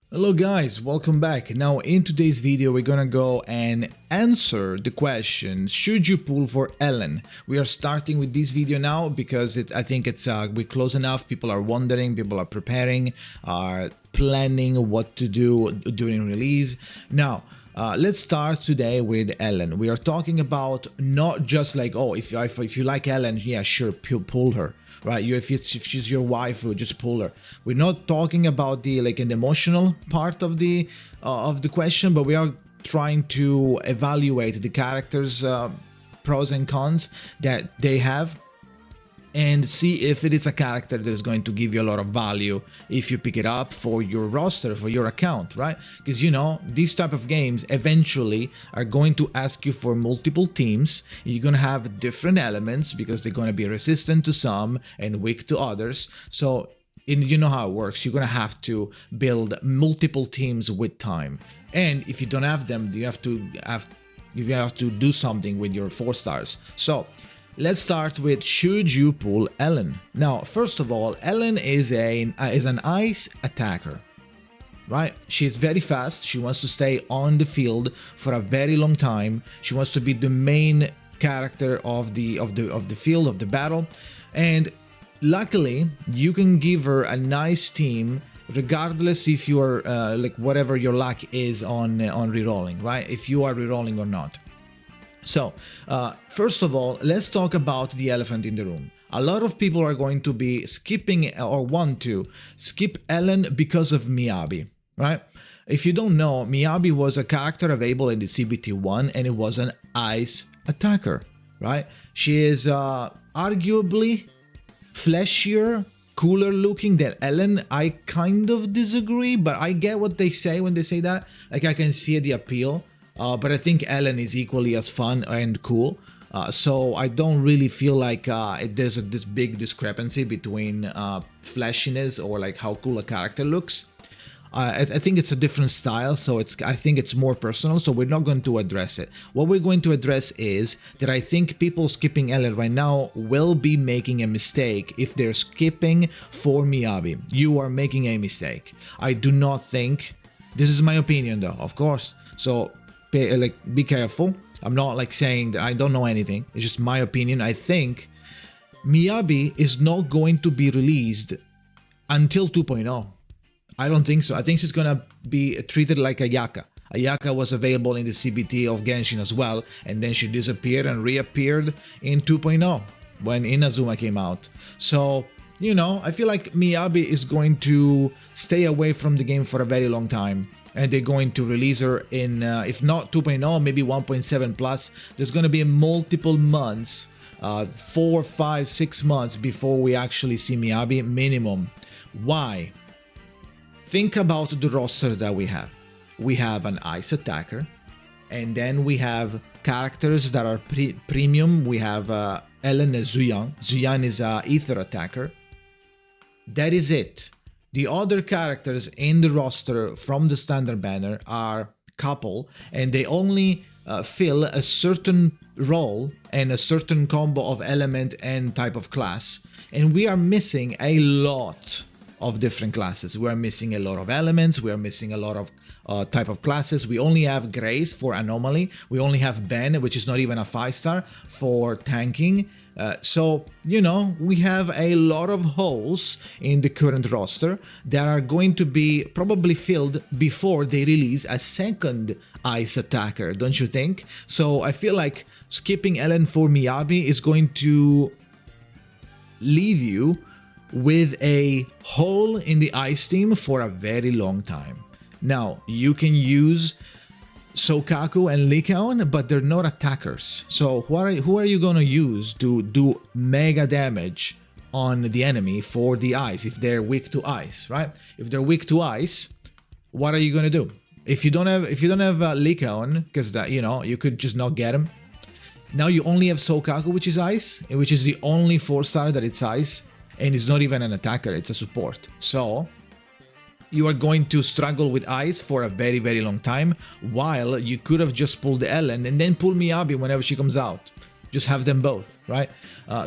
Hello guys, welcome back. Now in today's video we're gonna go and answer the question, should you pull for Ellen? We are starting with this video now because I think it's we're close enough. People are wondering, people are preparing, are planning what to do during release. Now let's start today with Ellen. We are talking about not just like, oh, if you like Ellen, yeah, sure, pull her. Right, if she's your wife, you just pull her. We're not talking about the an emotional part of the question, but we are trying to evaluate the characters' pros and cons that they have, and see if it is a character that is going to give you a lot of value if you pick it up for your roster, for your account, right? Because you know, these type of games eventually are going to ask you for multiple teams. You're going to have different elements because they're going to be resistant to some and weak to others. So you know how it works. You're going to have to build multiple teams with time. And if you don't have them, you have to do something with your 4 stars. So let's start with, should you pull Ellen? Now, first of all, Ellen is an ice attacker, right? She's very fast. She wants to stay on the field for a very long time. She wants to be the main character of the field, of the battle, and luckily you can give her a nice team regardless if you are whatever your luck is on rerolling, right? If you are rerolling or not. So, first of all, let's talk about the elephant in the room. A lot of people are going to be skipping or want to skip Ellen because of Miyabi, right? If you don't know, Miyabi was a character available in the CBT1 and it was an ice attacker, right? She is arguably fleshier, cooler looking than Ellen. I kind of disagree, but I get what they say when they say that. Like, I can see the appeal. But I think Ellen is equally as fun and cool. So I don't really feel like there's this big discrepancy between flashiness or like how cool a character looks. I think it's a different style, so I think it's more personal, so we're not going to address it. What we're going to address is that I think people skipping Ellen right now will be making a mistake if they're skipping for Miyabi. You are making a mistake. I do not think, this is my opinion though, of course, so be careful. I'm not saying that I don't know anything. It's just my opinion. I think Miyabi is not going to be released until 2.0. I don't think so. I think she's gonna be treated like a Yaka. A Yaka was available in the CBT of Genshin as well, and then she disappeared and reappeared in 2.0 when Inazuma came out. So, you know, I feel like Miyabi is going to stay away from the game for a very long time. And they're going to release her in, if not 2.0, maybe 1.7 plus. There's going to be multiple months, 4, 5, 6 months before we actually see Miyabi minimum. Why? Think about the roster that we have. We have an ice attacker, and then we have characters that are premium. We have Ellen and Zuyan. Zuyan is an ether attacker. That is it. The other characters in the roster from the standard banner are couple, and they only fill a certain role and a certain combo of element and type of class. And we are missing a lot of different classes. We are missing a lot of elements. We are missing a lot of type of classes. We only have Grace for anomaly. We only have Ben, which is not even a 5-star, for tanking. So, you know, we have a lot of holes in the current roster that are going to be probably filled before they release a second ice attacker, don't you think? So I feel like skipping Ellen for Miyabi is going to leave you with a hole in the ice team for a very long time. Now, you can use Sokaku and Likaon, but they're not attackers. So who are you gonna use to do mega damage on the enemy for the ice if they're weak to ice, right? If they're weak to ice, what are you gonna do? If you don't have Likaon, because that, you know, you could just not get him. Now you only have Sokaku, which is ice, which is the only 4-star that it's ice, and it's not even an attacker, it's a support. So you are going to struggle with ice for a very, very long time, while you could have just pulled Ellen and then pull Miyabi whenever she comes out. Just have them both, right?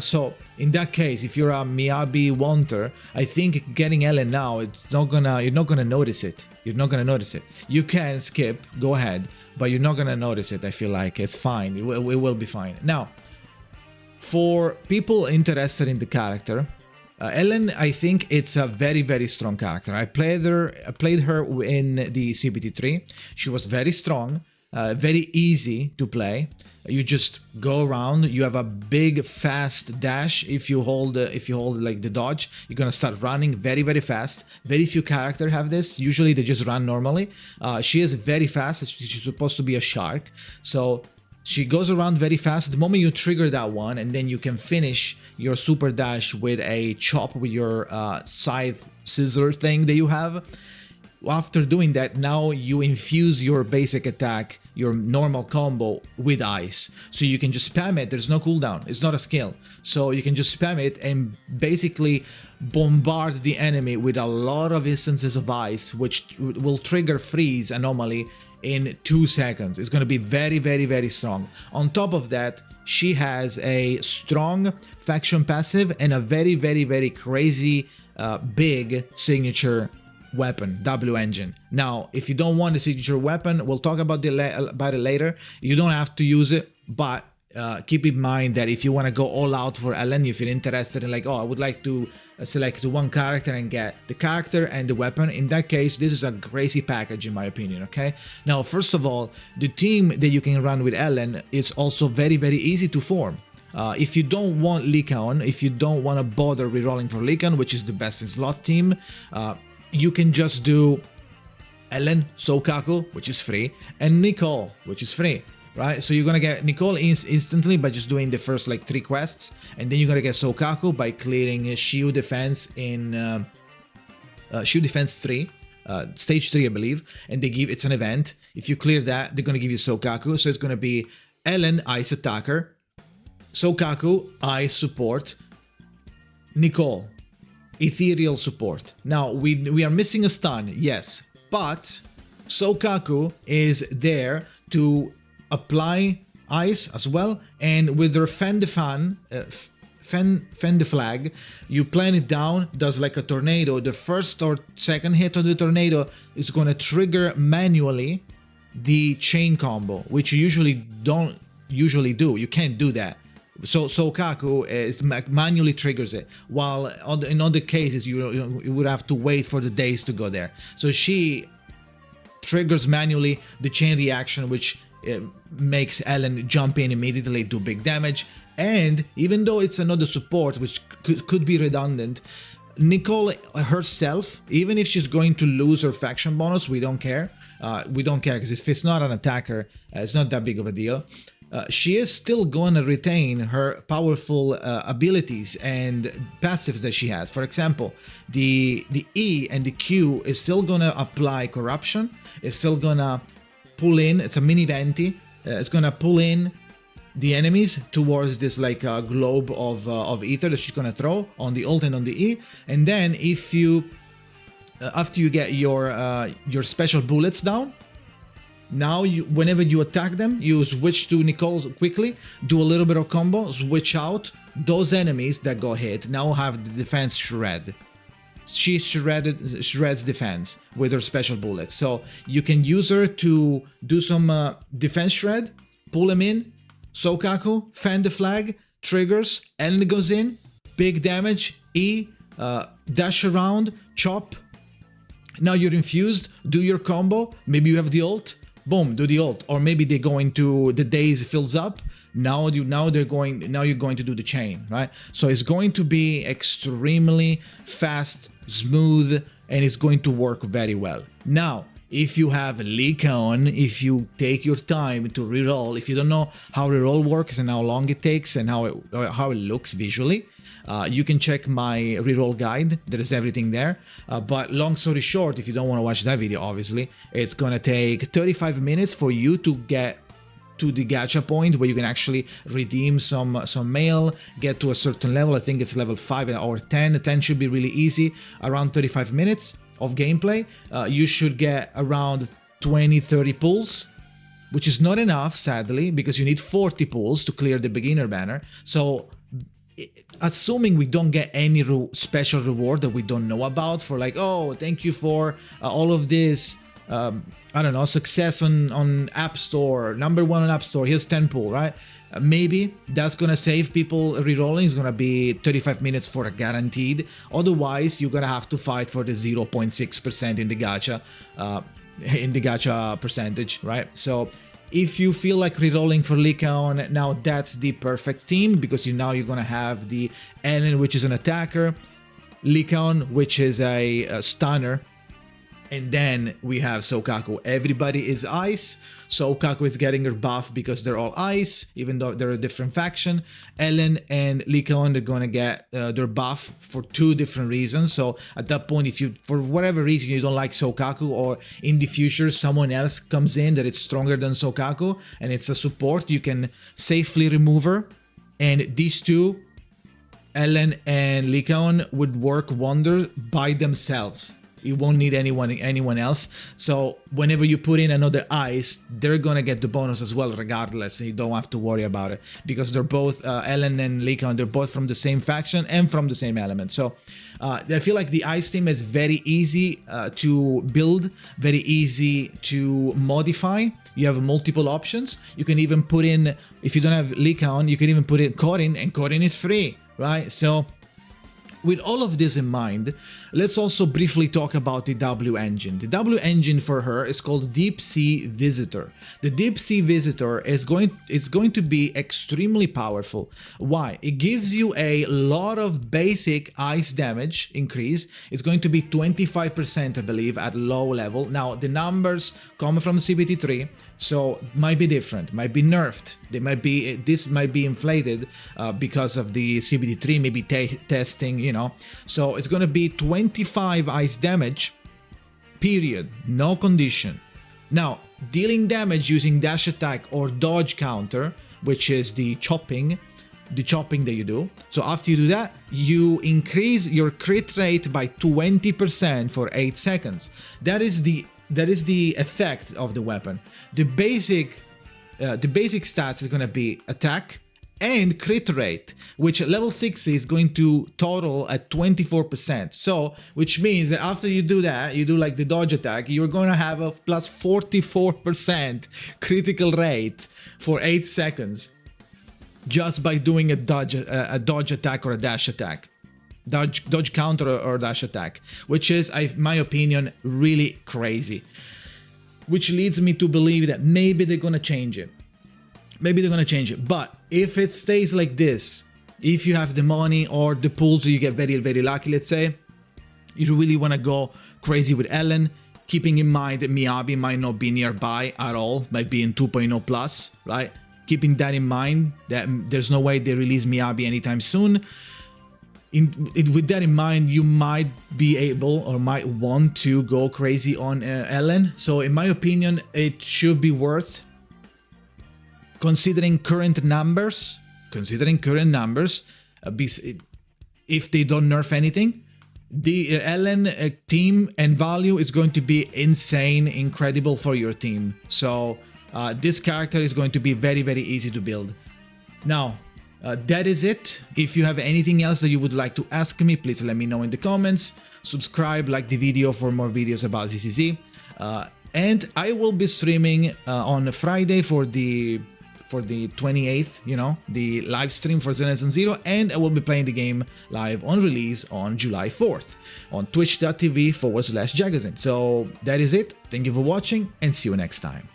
So in that case, if you're a Miyabi wanter, I think getting Ellen now, you're not gonna notice it. You're not gonna notice it. You can skip, go ahead, but you're not gonna notice it. I feel like it's fine. It will be fine. Now, for people interested in the character, Ellen, I think it's a very, very strong character. I played her in the CBT3. She was very strong, very easy to play. You just go around. You have a big, fast dash. If you hold like the dodge, you're gonna start running very, very fast. Very few characters have this. Usually they just run normally. She is very fast. She's supposed to be a shark, so she goes around very fast. The moment you trigger that one, and then you can finish your super dash with a chop with your scythe scissor thing that you have. After doing that, now you infuse your basic attack, your normal combo, with ice. So you can just spam it. There's no cooldown. It's not a skill. So you can just spam it and basically bombard the enemy with a lot of instances of ice, which will trigger freeze anomaly in 2 seconds. It's going to be very, very, very strong. On top of that, she has a strong faction passive and a very, very, very crazy big signature weapon, W engine. Now, if you don't want the signature weapon, we'll talk about it later. You don't have to use it, but keep in mind that if you want to go all out for Ellen, if you're interested in like, oh, I would like to select one character and get the character and the weapon, in that case, this is a crazy package in my opinion, okay? Now, first of all, the team that you can run with Ellen is also very, very easy to form. If you don't want Lycaon, if you don't want to bother rerolling for Lycaon, which is the best in slot team, you can just do Ellen, Soukaku, which is free, and Nicole, which is free, right? So you're gonna get Nicole instantly by just doing the first like 3 quests, and then you're gonna get Soukaku by clearing Shield Defense in Shield Defense 3, Stage 3, I believe, and it's an event. If you clear that, they're gonna give you Soukaku, so it's gonna be Ellen, Ice Attacker, Soukaku, Ice Support, Nicole, Ethereal Support. Now, we are missing a stun, yes, but Soukaku is there to apply ice as well, and with her Fend the Flag, you plan it down, does like a tornado. The first or second hit of the tornado is going to trigger manually the chain combo, which you usually don't do. You can't do that. So Soukaku is manually triggers it, while in other cases you would have to wait for the days to go there. So she triggers manually the chain reaction, which makes Ellen jump in immediately, do big damage. And even though it's another support, which could be redundant, Nicole herself, even if she's going to lose her faction bonus, we don't care. We don't care, because if it's not an attacker, it's not that big of a deal. She is still going to retain her powerful abilities and passives that she has. For example, the E and the Q is still going to apply corruption. It's still going to pull in, it's a mini venti. It's going to pull in the enemies towards this like globe of ether that she's going to throw on the ult and on the E. And then if you, after you get your special bullets down, now, whenever you attack them, you switch to Nicole quickly, do a little bit of combo, switch out. Those enemies that got hit now have the defense shred. She shreds defense with her special bullets. So you can use her to do some defense shred, pull them in, Soukaku, Fend the Flag, triggers, Ellen goes in, big damage, E, dash around, chop. Now you're infused, do your combo, maybe you have the ult, boom, do the ult, or maybe they go into the days fills up. Now you're going to do the chain, right? So it's going to be extremely fast, smooth, and it's going to work very well. Now, if you have Lycaon, if you take your time to reroll, if you don't know how reroll works and how long it takes and how it looks visually, you can check my reroll guide. There is everything there. But long story short, if you don't want to watch that video, obviously, it's gonna take 35 minutes for you to get to the gacha point where you can actually redeem some mail, get to a certain level. I think it's level 5 or 10. 10 should be really easy. Around 35 minutes of gameplay. You should get around 20-30 pulls. which is not enough, sadly, because you need 40 pulls to clear the beginner banner. So assuming we don't get any special reward that we don't know about for like, oh, thank you for all of this, I don't know, success on App Store, #1 on App Store, here's 10 pull, right? Maybe that's gonna save people rerolling. It's gonna be 35 minutes for a guaranteed. Otherwise, you're gonna have to fight for the 0.6% in the gacha percentage, right? So if you feel like rerolling for Lycaon, now that's the perfect team, because now you're gonna have the Ellen, which is an attacker, Lycaon, which is a stunner, and then we have Soukaku. Everybody is ice. Soukaku is getting her buff because they're all ice, even though they're a different faction. Ellen and Lycaon, they're gonna get their buff for 2 different reasons. So at that point, if you, for whatever reason, you don't like Soukaku, or in the future someone else comes in that is stronger than Soukaku and it's a support, you can safely remove her. And these 2, Ellen and Lycaon, would work wonders by themselves. You won't need anyone else. So whenever you put in another ice, they're gonna get the bonus as well, regardless. You don't have to worry about it, because they're both Ellen and Lycaon. They're both from the same faction and from the same element. So I feel like the ice team is very easy to build, very easy to modify. You have multiple options. You can even put in, if you don't have Lycaon, you can even put in Corin, and Corin is free, right? So with all of this in mind, let's also briefly talk about the W engine. The W engine for her is called Deep Sea Visitor. The Deep Sea Visitor is going to be extremely powerful. Why? It gives you a lot of basic ice damage increase. It's going to be 25%, I believe, at low level. Now, the numbers come from CBT3, so might be different, might be nerfed. This might be inflated because of the CBT3, maybe testing, you know. So it's going to be 25 ice damage, period, no condition. Now, dealing damage using dash attack or dodge counter, which is the chopping that you do. So after you do that, you increase your crit rate by 20% for 8 seconds. That is the effect of the weapon. The basic stats is going to be attack and crit rate, which at level 60 is going to total at 24%. So, which means that after you do that, you do like the dodge attack, you're going to have a plus 44% critical rate for 8 seconds just by doing a dodge attack or a dash attack. Dodge counter or dash attack, which is, in my opinion, really crazy. Which leads me to believe that maybe they're going to change it. But if it stays like this, if you have the money or the pools, so you get very, very lucky, let's say, you really want to go crazy with Ellen, keeping in mind that Miyabi might not be nearby at all, might be in 2.0 plus, right? Keeping that in mind, that there's no way they release Miyabi anytime soon. With that in mind, you might be able or might want to go crazy on Ellen. So in my opinion, it should be worth considering current numbers, if they don't nerf anything, the Ellen team and value is going to be insane, incredible for your team. So this character is going to be very, very easy to build. Now, that is it. If you have anything else that you would like to ask me, please let me know in the comments. Subscribe, like the video for more videos about ZCZ. And I will be streaming on Friday for the 28th, you know, the live stream for Zenless and Zero, and I will be playing the game live on release on July 4th on twitch.tv/Jakazin. So that is it. Thank you for watching and see you next time.